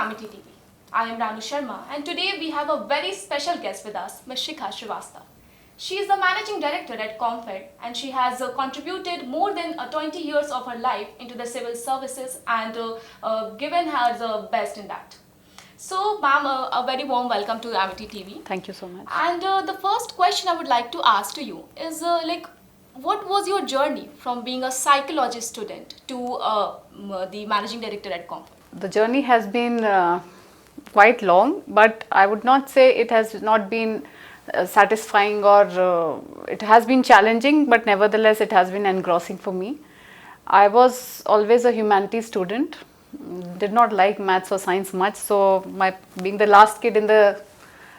Amity TV. I am Ranu Sharma and today we have a very special guest with us, Ms. Shikha Srivastava. She is the managing director at ComFed and she has contributed more than 20 years of her life into the civil services and given her the best in that. So, ma'am, a very warm welcome to Amity TV. Thank you so much. And the first question I would like to ask to you is what was your journey from being a psychologist student to the managing director at ComFed? The journey has been quite long, but I would not say it has not been satisfying or it has been challenging, but nevertheless it has been engrossing for me. I was always a humanities student, did not like maths or science much, so being the last kid in the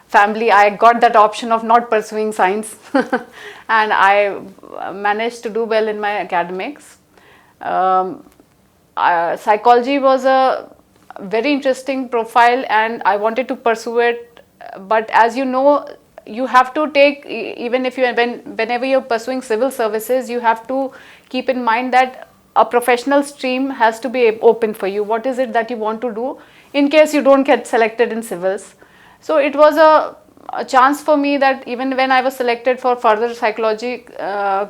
family, I got that option of not pursuing science and I managed to do well in my academics. Psychology was a very interesting profile and I wanted to pursue it, but as you know, you have to take, even if whenever you're pursuing civil services, you have to keep in mind that a professional stream has to be open for you. What is it that you want to do in case you don't get selected in civils? So it was a chance for me that even when I was selected for further psychology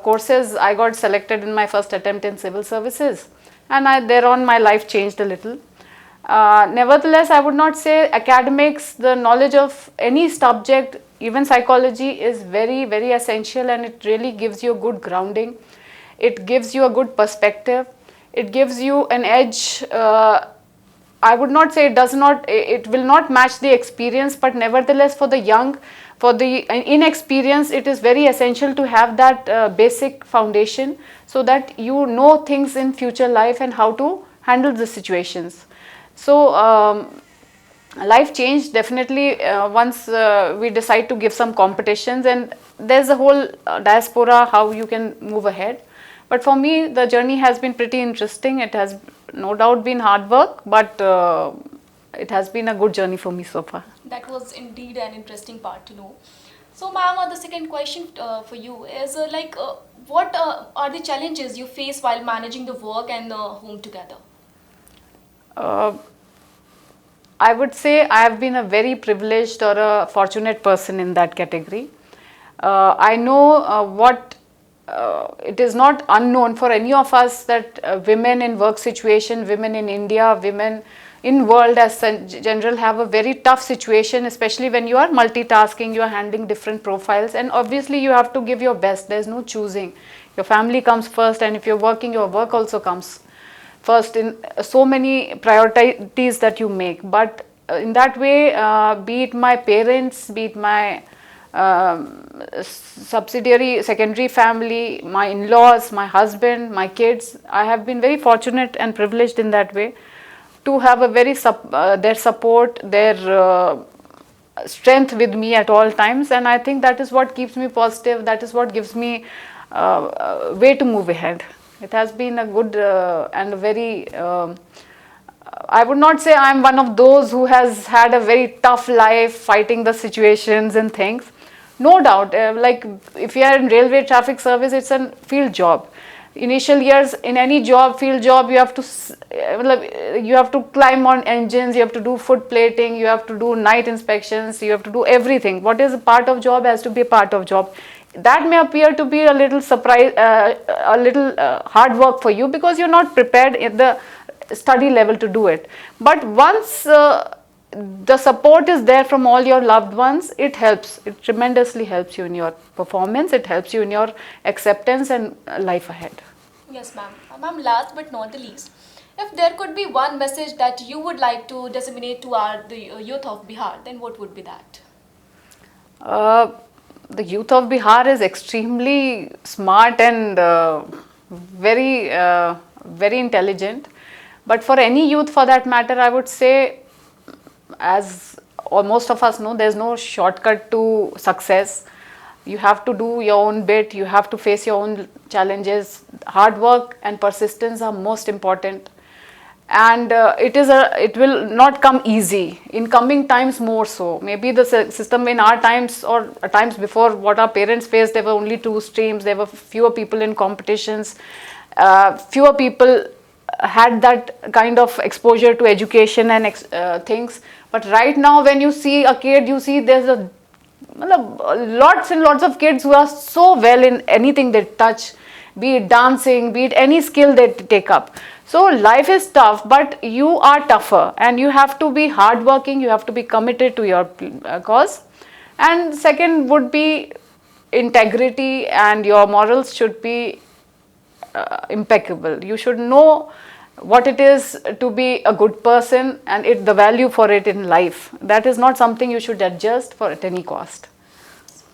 courses, I got selected in my first attempt in civil services. And thereon my life changed a little. Nevertheless, I would not say academics, the knowledge of any subject, even psychology, is very, very essential and it really gives you a good grounding. It gives you a good perspective. It gives you an edge. I would not say it will not match the experience, but nevertheless for the young, for the inexperienced, it is very essential to have that basic foundation so that you know things in future life and how to handle the situations. So life changed definitely once we decide to give some competitions, and there's a whole diaspora how you can move ahead. But for me, the journey has been pretty interesting. It has no doubt been hard work, but it has been a good journey for me so far. That was indeed an interesting part to know. So, ma'am, the second question for you is what are the challenges you face while managing the work and the home together? I would say I have been a very privileged or a fortunate person in that category. I know it is not unknown for any of us that women in work situation, women in India, women in world as general have a very tough situation, especially when you are multitasking, you are handling different profiles, and obviously you have to give your best. There is no choosing. Your family comes first, and if you're working, your work also comes first in so many priorities that you make. But in that way, be it my parents, be it my secondary family, my in-laws, my husband, my kids, I have been very fortunate and privileged in that way to have a very their support, their strength with me at all times, and I think that is what keeps me positive. That is what gives me a way to move ahead. It has been a good and a very I would not say I am one of those who has had a very tough life fighting the situations and things. No doubt, like if you are in railway traffic service, it's a field job. Initial years in any field job, you have to climb on engines, you have to do foot plating, you have to do night inspections, you have to do everything. What is a part of job has to be a part of job. That may appear to be a little surprise, a little hard work for you because you're not prepared at the study level to do it. But once the support is there from all your loved ones, it helps. It tremendously helps you in your performance. It helps you in your acceptance and life ahead. Yes, ma'am. Ma'am, last but not the least, if there could be one message that you would like to disseminate to the youth of Bihar, then what would be that? The youth of Bihar is extremely smart and very, very intelligent. But for any youth for that matter, I would say, as most of us know, there's no shortcut to success. You have to do your own bit, you have to face your own challenges. Hard work and persistence are most important. And it will not come easy. In coming times more so. Maybe the system in our times or times before what our parents faced, there were only 2 streams, there were fewer people in competitions, fewer people had that kind of exposure to education and things. But right now, when you see a kid, you see there's a lots and lots of kids who are so well in anything they touch, be it dancing, be it any skill they take up. So life is tough, but you are tougher, and you have to be hardworking, you have to be committed to your cause. And second would be integrity, and your morals should be impeccable. You should know what it is to be a good person, and the value for it in life. That is not something you should adjust for at any cost.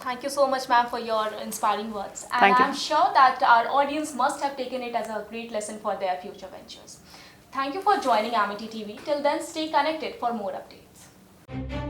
Thank you so much, ma'am, for your inspiring words. And Thank you. I'm sure that our audience must have taken it as a great lesson for their future ventures. Thank you for joining Amity TV. Till then, stay connected for more updates.